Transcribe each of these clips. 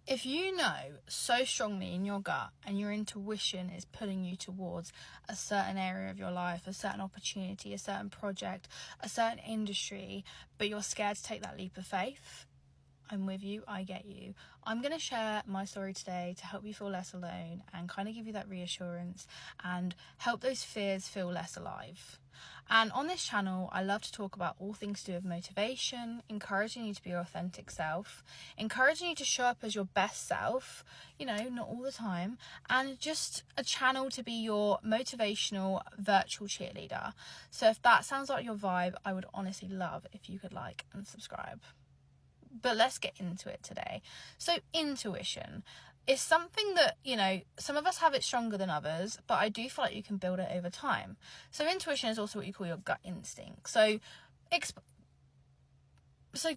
If you know so strongly in your gut and your intuition is pulling you towards a certain area of your life, a certain opportunity, a certain project, a certain industry, but you're scared to take that leap of faith, I'm with you, I get you. I'm going to share my story today to help you feel less alone and kind of give you that reassurance and help those fears feel less alive. And on this channel, I love to talk about all things to do with motivation, encouraging you to be your authentic self, encouraging you to show up as your best self, not all the time, and just a channel to be your motivational virtual cheerleader. So if that sounds like your vibe, I would honestly love if you could like and subscribe. But let's get into it today. So intuition is something that, some of us have it stronger than others, but I do feel like you can build it over time. So intuition is also what you call your gut instinct. So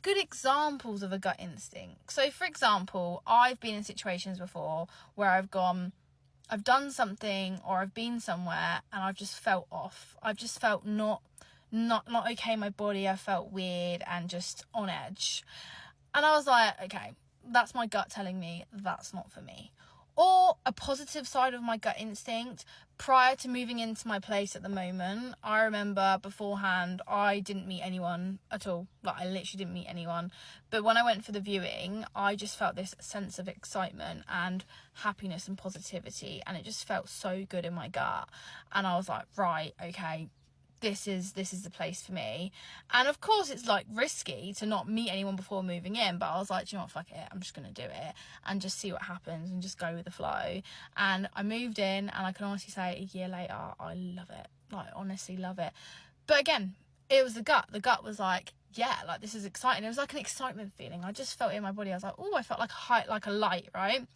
good examples of a gut instinct. So for example, I've been in situations before where I've done something or I've been somewhere and I've just felt off. I've just felt not okay in my body. I felt weird and just on edge. And I was like, okay, that's my gut telling me that's not for me. Or a positive side of my gut instinct, prior to moving into my place at the moment, I remember beforehand, I didn't meet anyone at all. I literally didn't meet anyone. But when I went for the viewing, I just felt this sense of excitement and happiness and positivity. And it just felt so good in my gut. And I was like, right, okay, this is the place for me. And of course it's risky to not meet anyone before moving in, but I was like, do you know what, fuck it, I'm just gonna do it and just see what happens and just go with the flow. And I moved in, and I can honestly say a year later, I love it. Honestly love it. But again, it was the gut was like, yeah, this is exciting. It was like an excitement feeling. I just felt it in my body. I was like, oh, I felt like a light, right?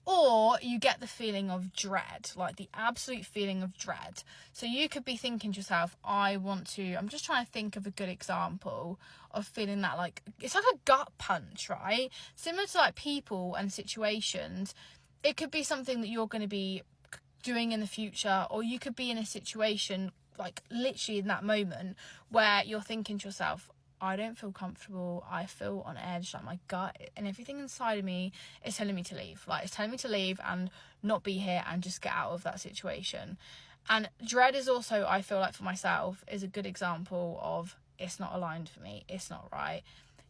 Or you get the feeling of dread, the absolute feeling of dread. So you could be thinking to yourself, I'm just trying to think of a good example of feeling that it's like a gut punch, right? Similar to people and situations. It could be something that you're going to be doing in the future, or you could be in a situation literally in that moment where you're thinking to yourself, I don't feel comfortable, I feel on edge, my gut and everything inside of me is telling me to leave. It's telling me to leave and not be here and just get out of that situation. And dread is also, I feel for myself, is a good example of it's not aligned for me, it's not right.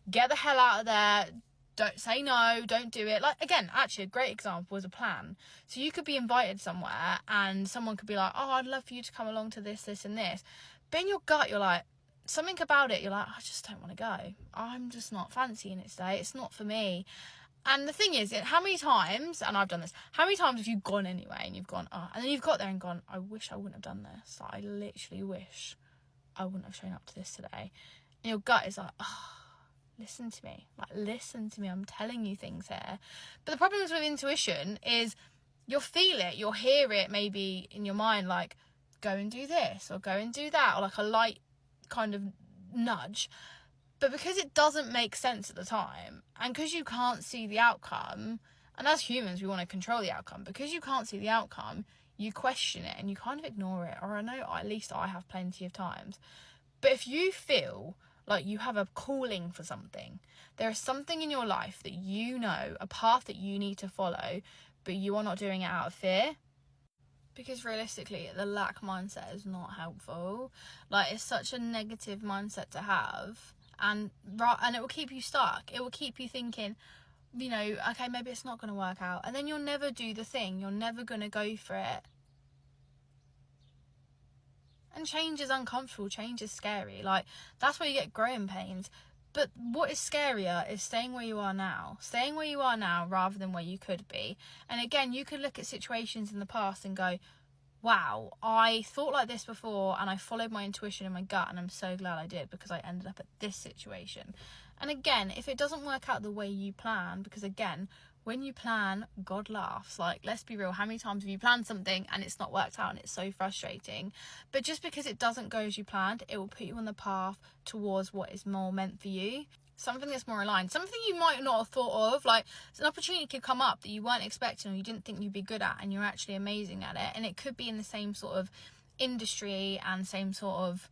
Get the hell out of there. Don't say no, don't do it. Again, actually a great example is a plan. So you could be invited somewhere and someone could be like, oh, I'd love for you to come along to this and this. But in your gut, you're like, something about it, you're like, I just don't want to go. I'm just not fancying it today. It's not for me. And the thing is, how many times, and I've done this, how many times have you gone anyway and you've gone, oh, and then you've got there and gone, I wish I wouldn't have done this. I literally wish I wouldn't have shown up to this today. And your gut is like, oh, listen to me. Listen to me. I'm telling you things here. But the problem is with intuition is you'll feel it, you'll hear it maybe in your mind, go and do this or go and do that, or a light kind of nudge. But because it doesn't make sense at the time, and because you can't see the outcome, and as humans we want to control the outcome, because you can't see the outcome, you question it and you kind of ignore it. Or I know, at least I have plenty of times. But if you feel like you have a calling for something, there is something in your life that a path that you need to follow, but you are not doing it out of fear. Because realistically, the lack mindset is not helpful. It's such a negative mindset to have. And it will keep you stuck. It will keep you thinking, okay, maybe it's not going to work out. And then you'll never do the thing. You're never going to go for it. And change is uncomfortable. Change is scary. That's where you get growing pains. But what is scarier is staying where you are now. Staying where you are now rather than where you could be. And again, you could look at situations in the past and go, wow, I thought like this before and I followed my intuition and my gut, and I'm so glad I did because I ended up at this situation. And again, if it doesn't work out the way you plan, because again, when you plan, God laughs. Let's be real, how many times have you planned something and it's not worked out and it's so frustrating? But just because it doesn't go as you planned, it will put you on the path towards what is more meant for you. Something that's more aligned, something you might not have thought of. An opportunity could come up that you weren't expecting or you didn't think you'd be good at, and you're actually amazing at it. And it could be in the same sort of industry and same sort of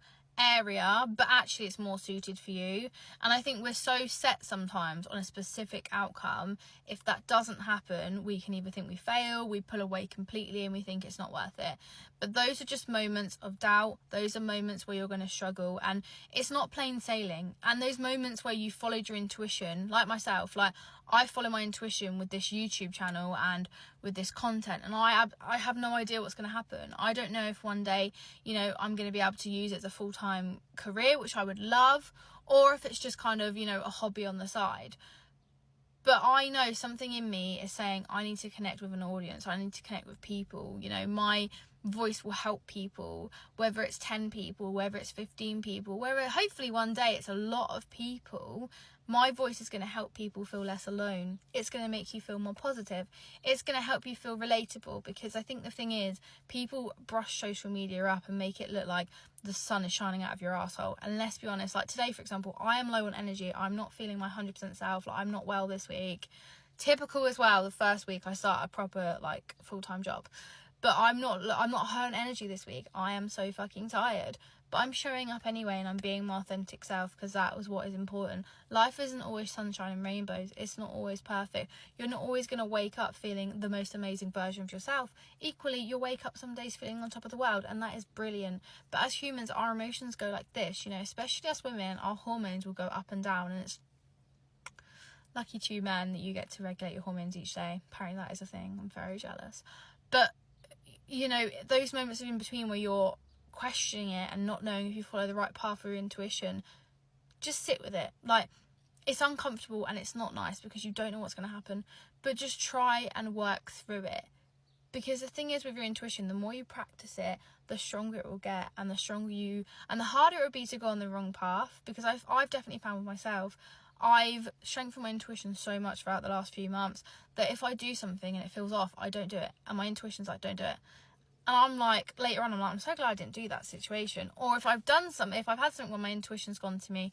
area, but actually it's more suited for you. And I think we're so set sometimes on a specific outcome. If that doesn't happen, we can either think we fail, we pull away completely, and we think it's not worth it. But those are just moments of doubt. Those are moments where you're going to struggle, and it's not plain sailing. And those moments where you followed your intuition, like myself, like I follow my intuition with this YouTube channel and with this content, and I have no idea what's going to happen. I don't know if one day, you know, I'm going to be able to use it as a full-time career, which I would love, or if it's just kind of, you know, a hobby on the side. But I know something in me is saying I need to connect with an audience. I need to connect with people. You know, my voice will help people, whether it's 10 people, whether it's 15 people, whether hopefully one day it's a lot of people. My voice is going to help people feel less alone. It's going to make you feel more positive. It's going to help you feel relatable, because I think the thing is, people brush social media up and make it look like the sun is shining out of your asshole. And let's be honest, like today, for example, I am low on energy. I'm not feeling my 100% self. Like, I'm not well this week. Typical as well, the first week I start a proper like full-time job. But I'm not high on energy this week. I am so fucking tired. But I'm showing up anyway, and I'm being my authentic self, because that was what is important. Life isn't always sunshine and rainbows. It's not always perfect. You're not always going to wake up feeling the most amazing version of yourself. Equally, you'll wake up some days feeling on top of the world, and that is brilliant. But as humans, our emotions go like this, you know, especially us women, our hormones will go up and down, and it's lucky to you men that you get to regulate your hormones each day. Apparently that is a thing. I'm very jealous. But, you know, those moments of in between where you're questioning it and not knowing if you follow the right path or your intuition, just sit with it. Like, it's uncomfortable and it's not nice because you don't know what's going to happen, but just try and work through it. Because the thing is with your intuition, the more you practice it, the stronger it will get, and the harder it will be to go on the wrong path. Because I've definitely found with myself, I've strengthened my intuition so much throughout the last few months that if I do something and it feels off, I don't do it, and my intuition's like, don't do it. And I'm like, later on, I'm like, I'm so glad I didn't do that situation. Or if I've had something where my intuition's gone to me,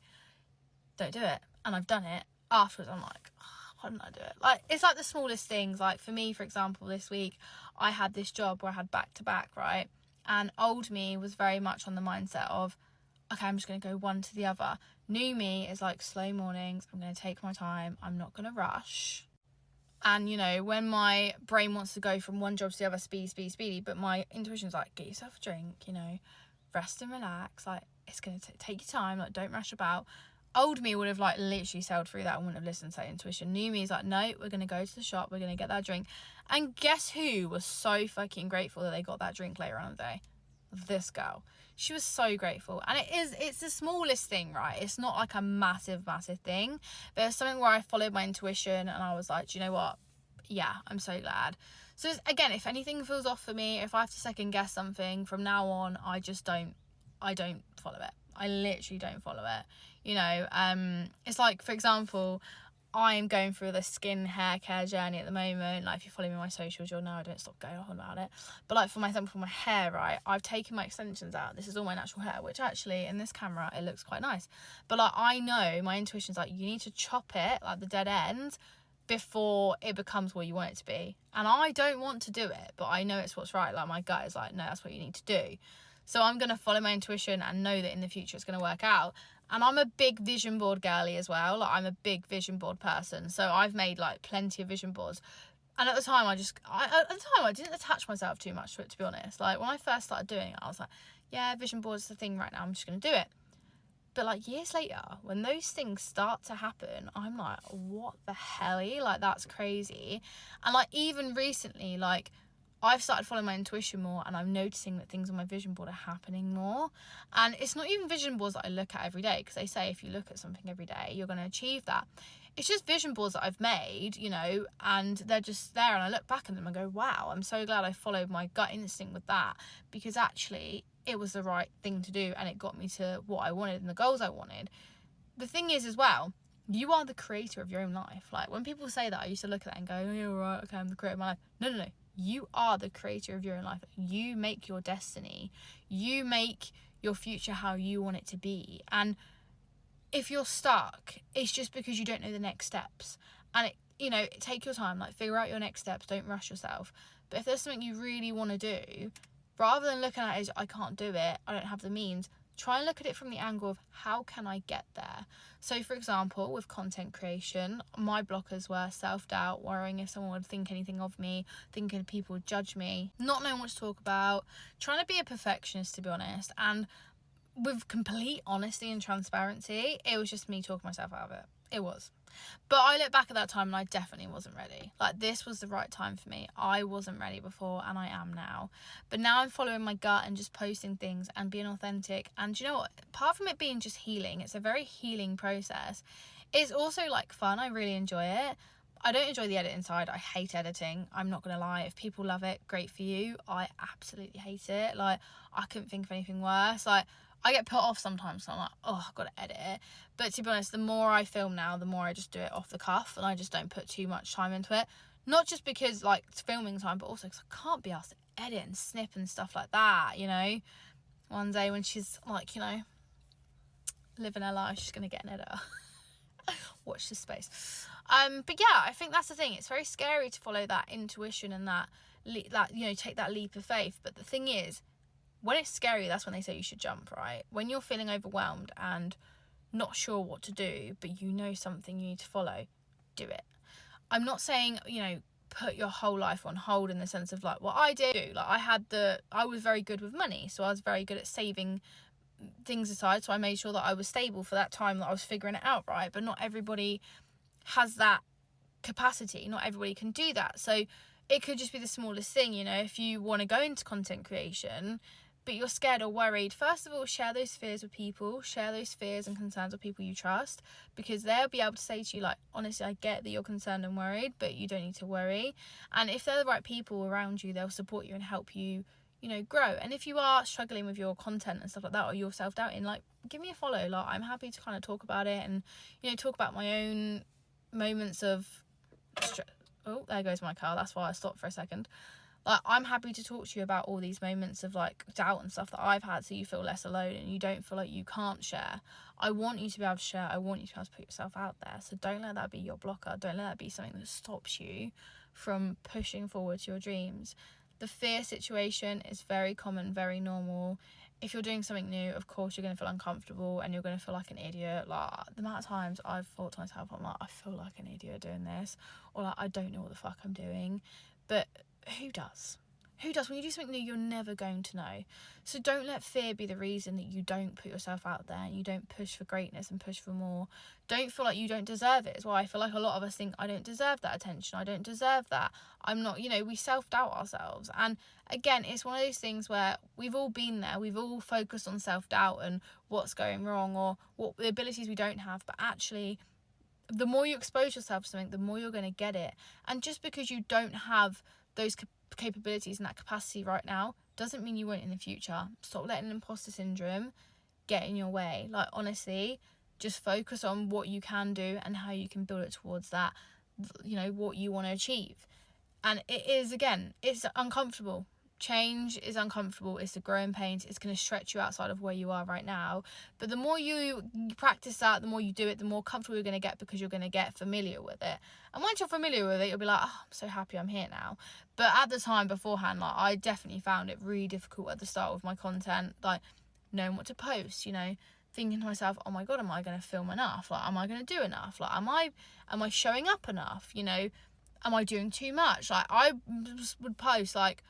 don't do it, and I've done it, afterwards I'm like, oh, why didn't I do it? Like, it's like the smallest things. Like for me, for example, this week I had this job where I had back to back, right? And old me was very much on the mindset of, okay, I'm just going to go one to the other. New me is like, slow mornings, I'm going to take my time, I'm not going to rush. And, you know, when my brain wants to go from one job to the other, speedy, but my intuition's like, get yourself a drink, you know, rest and relax. Like, it's going to take your time. Like, don't rush about. Old me would have, like, literally sailed through that and wouldn't have listened to that intuition. New me is like, no, we're going to go to the shop. We're going to get that drink. And guess who was so fucking grateful that they got that drink later on in the day? This girl. She was so grateful. And it's the smallest thing, right? It's not like a massive thing, but it's something where I followed my intuition and I was like, do you know what, yeah, I'm so glad. So again, if anything feels off for me, if I have to second guess something, from now on I don't follow it. I literally don't follow it, you know. It's like, for example, I'm going through the skin hair care journey at the moment. Like, if you follow me on my socials, you'll know I don't stop going on about it. But like, for example, for my hair, right, I've taken my extensions out. This is all my natural hair, which actually in this camera it looks quite nice. But like, I know my intuition's like, you need to chop it, like the dead end, before it becomes what you want it to be. And I don't want to do it, but I know it's what's right. Like, my gut is like, no, that's what you need to do. So I'm going to follow my intuition and know that in the future it's going to work out. And I'm a big vision board girly as well. Like, I'm a big vision board person. So I've made like plenty of vision boards. And at the time I didn't attach myself too much to it, to be honest. Like, when I first started doing it, I was like, yeah, vision board's the thing right now, I'm just going to do it. But like, years later, when those things start to happen, I'm like, what the hell? Like, that's crazy. And like, even recently, like, I've started following my intuition more, and I'm noticing that things on my vision board are happening more. And it's not even vision boards that I look at every day, because they say if you look at something every day, you're going to achieve that. It's just vision boards that I've made, you know, and they're just there, and I look back at them and go, wow, I'm so glad I followed my gut instinct with that, because actually it was the right thing to do, and it got me to what I wanted and the goals I wanted. The thing is as well, you are the creator of your own life. Like, when people say that, I used to look at that and go, oh, yeah, right, okay, I'm the creator of my life. No. You are the creator of your own life. You make your destiny. You make your future how you want it to be. And if you're stuck, it's just because you don't know the next steps. And, take your time. Like, figure out your next steps. Don't rush yourself. But if there's something you really want to do, rather than looking at it as, I can't do it, I don't have the means, try and look at it from the angle of how can I get there. So for example, with content creation, my blockers were self-doubt, worrying if someone would think anything of me, thinking people would judge me, not knowing what to talk about, trying to be a perfectionist, to be honest. And with complete honesty and transparency, it was just me talking myself out of it. It was. But I look back at that time and I definitely wasn't ready. Like, this was the right time for me. I wasn't ready before and I am now. But now I'm following my gut and just posting things and being authentic. And you know what? Apart from it being just healing, it's a very healing process. It's also like fun. I really enjoy it. I don't enjoy the editing side. I hate editing. I'm not going to lie. If people love it, great for you. I absolutely hate it. Like, I couldn't think of anything worse. Like, I get put off sometimes, so I'm like, oh, I've got to edit it. But to be honest, the more I film now, the more I just do it off the cuff and I just don't put too much time into it. Not just because, like, it's filming time, but also because I can't be asked to edit and snip and stuff like that, you know. One day when she's, like, you know, living her life, she's going to get an editor. Watch this space. But yeah, I think that's the thing. It's very scary to follow that intuition and that you know, take that leap of faith. But the thing is, when it's scary, that's when they say you should jump, right? When you're feeling overwhelmed and not sure what to do, but you know something you need to follow, do it. I'm not saying, you know, put your whole life on hold in the sense of like what I do. Like, I was very good with money, so I was very good at saving things aside, so I made sure that I was stable for that time that I was figuring it out, right? But not everybody has that capacity. Not everybody can do that. So it could just be the smallest thing, you know. If you want to go into content creation but you're scared or worried, first of all, share those fears with people, share those fears and concerns with people you trust, because they'll be able to say to you, like, honestly, I get that you're concerned and worried, but you don't need to worry. And if they're the right people around you, they'll support you and help you, you know, grow. And if you are struggling with your content and stuff like that, or you're self-doubting, like, give me a follow. Like, I'm happy to kind of talk about it and, you know, talk about my own moments of oh, there goes my car, that's why I stopped for a second. Like, I'm happy to talk to you about all these moments of, like, doubt and stuff that I've had, so you feel less alone and you don't feel like you can't share. I want you to be able to share. I want you to be able to put yourself out there. So don't let that be your blocker. Don't let that be something that stops you from pushing forward to your dreams. The fear situation is very common, very normal. If you're doing something new, of course you're going to feel uncomfortable and you're going to feel like an idiot. Like, the amount of times I've thought to myself, I'm like, I feel like an idiot doing this, or like, I don't know what the fuck I'm doing. But who does? Who does? When you do something new, you're never going to know. So don't let fear be the reason that you don't put yourself out there and you don't push for greatness and push for more. Don't feel like you don't deserve it. It's why I feel like a lot of us think, I don't deserve that attention. I don't deserve that. I'm not, you know, we self-doubt ourselves. And again, it's one of those things where we've all been there. We've all focused on self-doubt and what's going wrong or what the abilities we don't have. But actually, the more you expose yourself to something, the more you're going to get it. And just because you don't have those capabilities and that capacity right now doesn't mean you won't in the future. Stop letting imposter syndrome get in your way. Like, honestly, just focus on what you can do and how you can build it towards that, you know, what you want to achieve. And it is, again, it's uncomfortable. Change is uncomfortable. It's the growing pains. It's going to stretch you outside of where you are right now. But the more you practice that, the more you do it, the more comfortable you're going to get, because you're going to get familiar with it. And once you're familiar with it, you'll be like, oh, I'm so happy I'm here now. But at the time beforehand, like, I definitely found it really difficult at the start with my content, like, knowing what to post, you know, thinking to myself, oh my God, am I going to film enough? Like, am I going to do enough? Like, am I showing up enough? You know, am I doing too much? Like, I would post, like,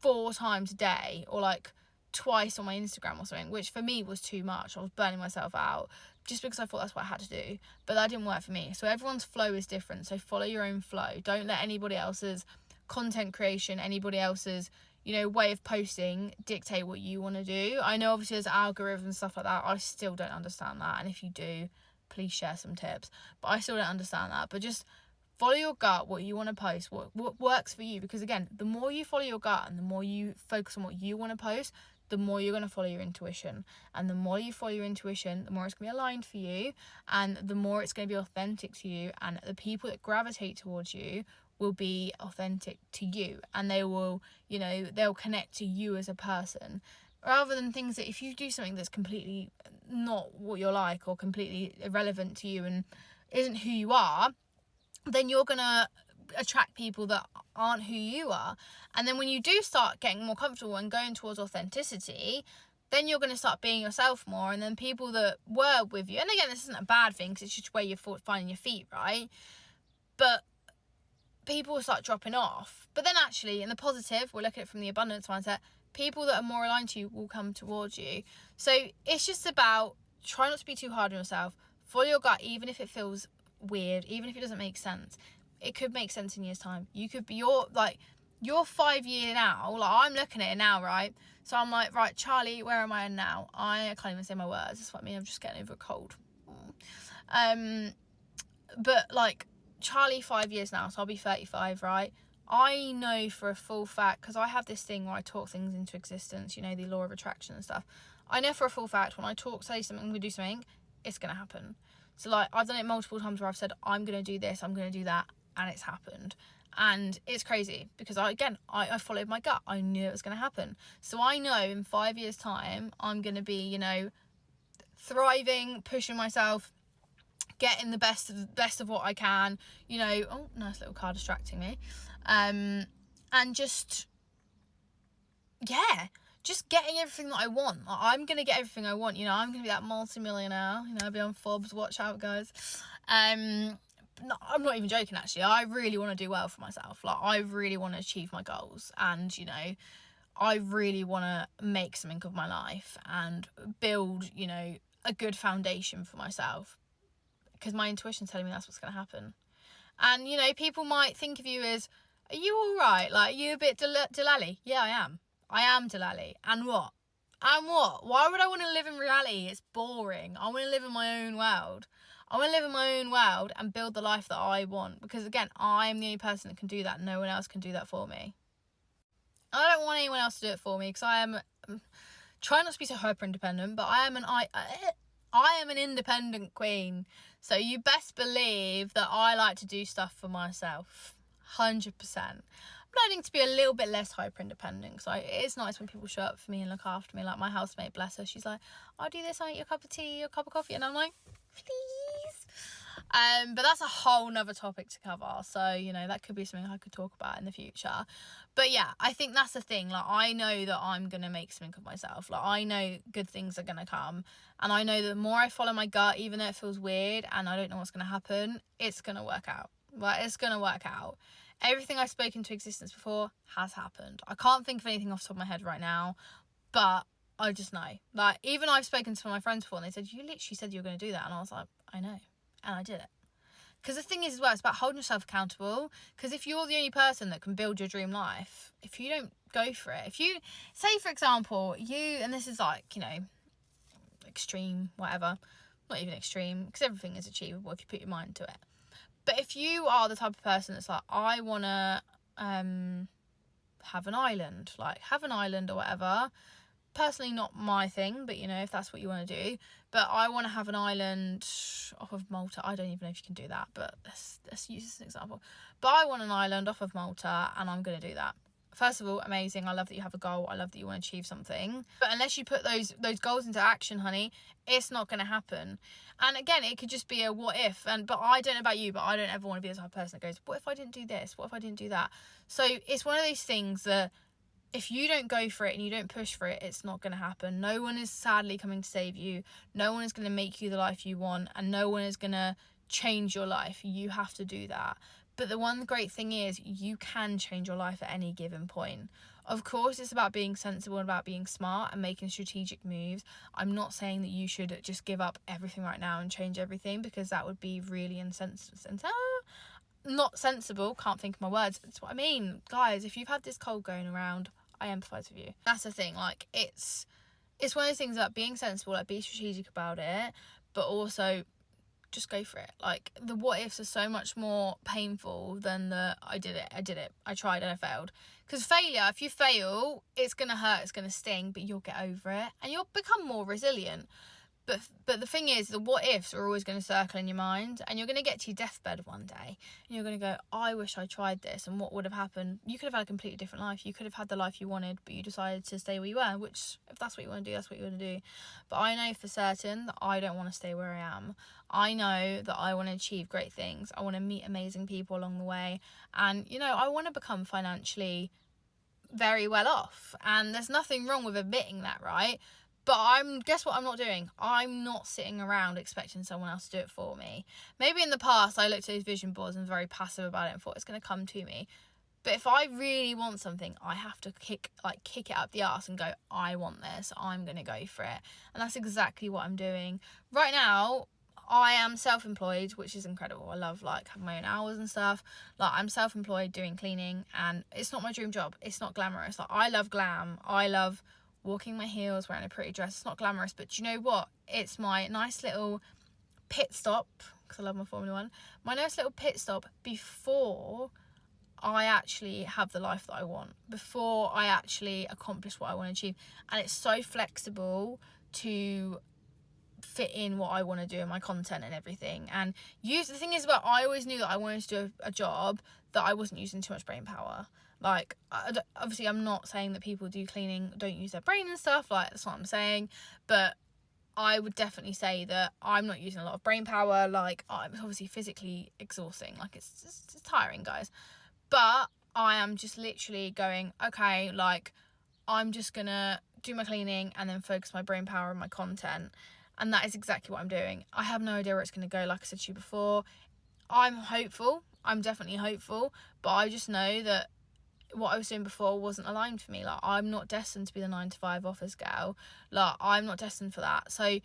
4 times a day or like twice on my Instagram or something, which for me was too much. I was burning myself out just because I thought that's what I had to do, but that didn't work for me. So everyone's flow is different, so follow your own flow. Don't let anybody else's content creation, anybody else's, you know, way of posting dictate what you want to do. I know obviously there's algorithms and stuff like that. I still don't understand that, and if you do, please share some tips. But I still don't understand that. But just follow your gut, what you want to post, what works for you. Because again, the more you follow your gut and the more you focus on what you want to post, the more you're going to follow your intuition. And the more you follow your intuition, the more it's going to be aligned for you, and the more it's going to be authentic to you. And the people that gravitate towards you will be authentic to you, and they will, you know, they'll connect to you as a person, rather than things that if you do something that's completely not what you're like or completely irrelevant to you and isn't who you are, then you're going to attract people that aren't who you are. And then when you do start getting more comfortable and going towards authenticity, then you're going to start being yourself more, and then people that were with you, and again, this isn't a bad thing, because it's just where you're finding your feet, right? But people will start dropping off. But then actually, in the positive, we'll look at it from the abundance mindset, people that are more aligned to you will come towards you. So it's just about try not to be too hard on yourself. Follow your gut, even if it feels weird, even if it doesn't make sense. It could make sense in years' time. You could be your 5 year now, like I'm looking at it now, right? So I'm like, right, Charlie, where am I now? I can't even say my words. That's what I mean. I'm just getting over a cold. But like Charlie 5 years now, so I'll be 35, right? I know for a full fact, because I have this thing where I talk things into existence, you know, the law of attraction and stuff. I know for a full fact when I say something, I'm going to do something, it's going to happen. So like I've done it multiple times where I've said, I'm going to do this, I'm going to do that, and it's happened. And it's crazy because I followed my gut. I knew it was going to happen. So I know in 5 years' time, I'm going to be, you know, thriving, pushing myself, getting the best of what I can, you know. Oh, nice little car distracting me. And just getting everything that I want. Like, I'm going to get everything I want, you know. I'm going to be that multi-millionaire, you know, be on Forbes, watch out, guys. No, I'm not even joking, actually. I really want to do well for myself. Like, I really want to achieve my goals, and, you know, I really want to make something of my life and build, you know, a good foundation for myself, because my intuition's telling me that's what's going to happen. And, you know, people might think of you as, are you all right? Like, are you a bit Delali? Yeah, I am. I am Delali. And what? Why would I want to live in reality? It's boring. I want to live in my own world. I want to live in my own world and build the life that I want. Because, again, I'm the only person that can do that. No one else can do that for me. I don't want anyone else to do it for me, because I am... try not to be so hyper-independent, but I am an independent queen. So you best believe that I like to do stuff for myself. 100%. I'm learning to be a little bit less hyper-independent, because it is nice when people show up for me and look after me. Like my housemate, bless her, she's like, I'll do this, I'll eat your cup of tea, your cup of coffee. And I'm like, please. But that's a whole nother topic to cover. So, you know, that could be something I could talk about in the future. But yeah, I think that's the thing. Like, I know that I'm going to make something of myself. Like, I know good things are going to come. And I know that the more I follow my gut, even though it feels weird and I don't know what's going to happen, it's going to work out. Like, it's going to work out. Everything I've spoken to existence before has happened. I can't think of anything off the top of my head right now, but I just know. Like, even I've spoken to some of my friends before and they said, you literally said you were going to do that. And I was like, I know. And I did it. Because the thing is as well, it's about holding yourself accountable. Because if you're the only person that can build your dream life, if you don't go for it, if you, say for example, and this is like, you know, extreme, whatever, not even extreme, because everything is achievable if you put your mind to it. But if you are the type of person that's like, I want to have an island or whatever. Personally, not my thing, but, you know, if that's what you want to do. But I want to have an island off of Malta. I don't even know if you can do that, but let's use this as an example. But I want an island off of Malta, and I'm going to do that. First of all, amazing. I love that you have a goal. I love that you want to achieve something. But unless you put those goals into action, honey, it's not going to happen. And again, it could just be a what if. But I don't know about you, but I don't ever want to be the type of person that goes, what if I didn't do this? What if I didn't do that? So it's one of those things that if you don't go for it and you don't push for it, it's not going to happen. No one is sadly coming to save you. No one is going to make you the life you want, and no one is going to change your life. You have to do that. But the one great thing is you can change your life at any given point. Of course, it's about being sensible and about being smart and making strategic moves. I'm not saying that you should just give up everything right now and change everything, because that would be really not sensible. Can't think of my words. That's what I mean. Guys, if you've had this cold going around, I empathise with you. That's the thing. Like, it's one of those things about being sensible, like, be strategic about it, but also just go for it. Like, the what ifs are so much more painful than the I did it, I tried and I failed. Because failure, if you fail, it's going to hurt, it's going to sting, but you'll get over it and you'll become more resilient. But the thing is, the what ifs are always going to circle in your mind, and you're going to get to your deathbed one day and you're going to go, I wish I tried this, and what would have happened? You could have had a completely different life. You could have had the life you wanted, but you decided to stay where you were, which, if that's what you want to do, that's what you want to do. But I know for certain that I don't want to stay where I am. I know that I want to achieve great things. I want to meet amazing people along the way, and, you know, I want to become financially very well off, and there's nothing wrong with admitting that, right? But guess what I'm not doing? I'm not sitting around expecting someone else to do it for me. Maybe in the past I looked at these vision boards and was very passive about it and thought it's going to come to me. But if I really want something, I have to kick it up the arse and go, I want this, I'm going to go for it. And that's exactly what I'm doing. Right now, I am self-employed, which is incredible. I love having my own hours and stuff. I'm self-employed doing cleaning, and it's not my dream job. It's not glamorous. I love glam. I love walking my heels, wearing a pretty dress. It's not glamorous, but do you know what? It's my nice little pit stop, because I love my Formula 1. My nice little pit stop before I actually have the life that I want, before I actually accomplish what I want to achieve. And it's so flexible to fit in what I want to do in my content and everything. And the thing is, I always knew that I wanted to do a job that I wasn't using too much brain power. Obviously I'm not saying that people do cleaning don't use their brain and stuff, that's what I'm saying, but I would definitely say that I'm not using a lot of brain power. I'm obviously physically exhausting, it's tiring, guys, but I am just literally going, okay, I'm just gonna do my cleaning and then focus my brain power on my content. And that is exactly what I'm doing. I have no idea where it's going to go, like I said to you before. I'm hopeful. I'm definitely hopeful. But I just know that what I was doing before wasn't aligned for me. I'm not destined to be the 9-to-5 office girl. I'm not destined for that. So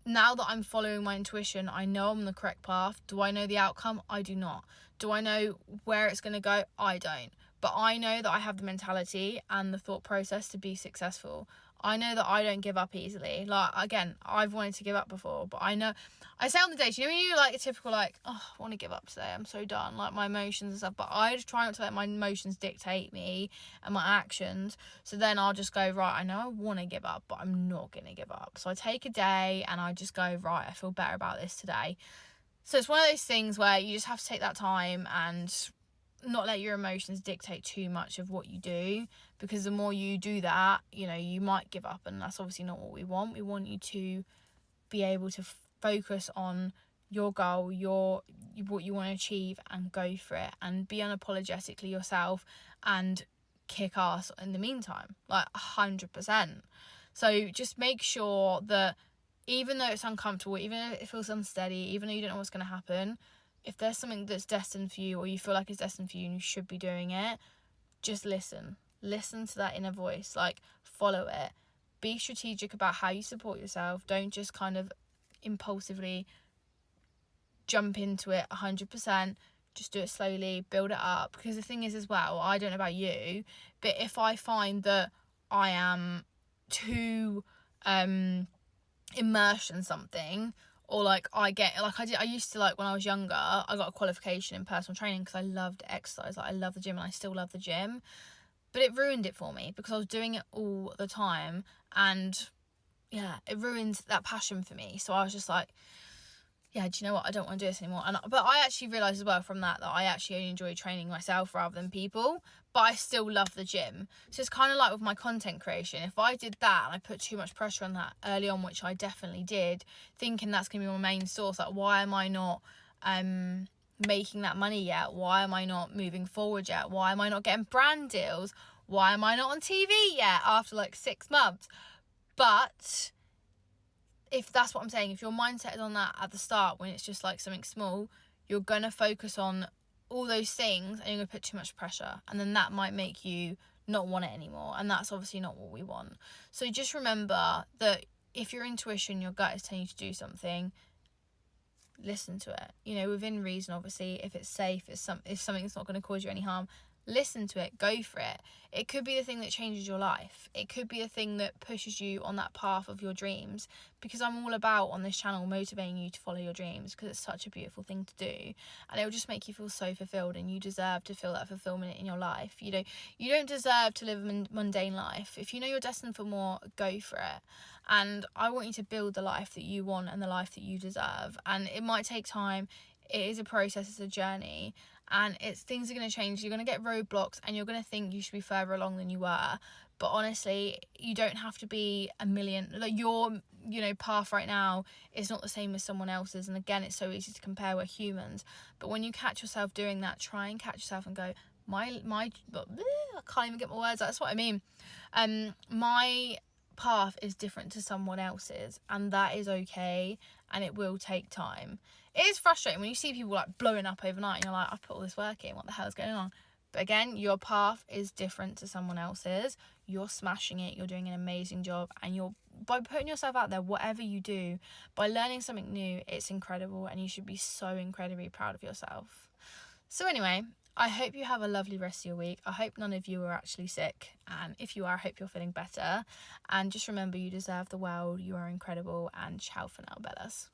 now that I'm following my intuition, I know I'm on the correct path. Do I know the outcome? I do not. Do I know where it's going to go? I don't. But I know that I have the mentality and the thought process to be successful. I know that I don't give up easily. Again, I've wanted to give up before, but I know, I say on the days, when you a typical oh, I want to give up today, I'm so done, my emotions and stuff, but I just try not to let my emotions dictate me and my actions. So then I'll just go, right, I know I want to give up, but I'm not going to give up. So I take a day and I just go, right, I feel better about this today. So it's one of those things where you just have to take that time and not let your emotions dictate too much of what you do, because the more you do that, you might give up, and that's obviously not what we want. We want you to be able to focus on your goal, what you want to achieve, and go for it, and be unapologetically yourself and kick ass in the meantime, 100%. So just make sure that even though it's uncomfortable, even if it feels unsteady, even though you don't know what's going to happen, if there's something that's destined for you, or you feel like it's destined for you and you should be doing it, just listen to that inner voice, follow it. Be strategic about how you support yourself. Don't just kind of impulsively jump into it 100%. Just do it slowly, build it up. Because the thing is as well, I don't know about you, but if I find that I am too immersed in something, or I used to, when I was younger, I got a qualification in personal training because I loved exercise. I love the gym, and I still love the gym, but it ruined it for me because I was doing it all the time, and it ruined that passion for me. So I was just do you know what, I don't want to do this anymore. But I actually realised as well from that I actually only enjoy training myself rather than people, but I still love the gym. So it's kind of like with my content creation. If I did that and I put too much pressure on that early on, which I definitely did, thinking that's going to be my main source, why am I not making that money yet? Why am I not moving forward yet? Why am I not getting brand deals? Why am I not on TV yet after 6 months? But if that's what I'm saying, if your mindset is on that at the start, when it's just something small, you're going to focus on all those things and you're going to put too much pressure, and then that might make you not want it anymore, and that's obviously not what we want. So just remember that if your intuition, your gut is telling you to do something, listen to it, within reason. Obviously, if it's safe, if something that's not going to cause you any harm, listen to it, go for it. It could be the thing that changes your life. It could be the thing that pushes you on that path of your dreams, because I'm all about, on this channel, motivating you to follow your dreams, because it's such a beautiful thing to do, and it will just make you feel so fulfilled, and you deserve to feel that fulfillment in your life. You don't deserve to live a mundane life. If you know you're destined for more, go for it. And I want you to build the life that you want and the life that you deserve, and it might take time. It is a process, it's a journey, and things are going to change. You're going to get roadblocks, and you're going to think you should be further along than you were, but honestly, you don't have to be a million. Your path right now is not the same as someone else's, and again, it's so easy to compare. We're humans. But when you catch yourself doing that, try and catch yourself and go, I can't even get my words out. That's what I mean. My path is different to someone else's, and that is okay, and it will take time. It is frustrating when you see people like blowing up overnight and you're like, I've put all this work in, what the hell is going on? But again, your path is different to someone else's. You're smashing it, you're doing an amazing job, and you're, by putting yourself out there, whatever you do, by learning something new, it's incredible, and you should be so incredibly proud of yourself. So anyway, I hope you have a lovely rest of your week. I hope none of you are actually sick, and if you are, I hope you're feeling better. And just remember, you deserve the world, you are incredible, and ciao for now, Bellas.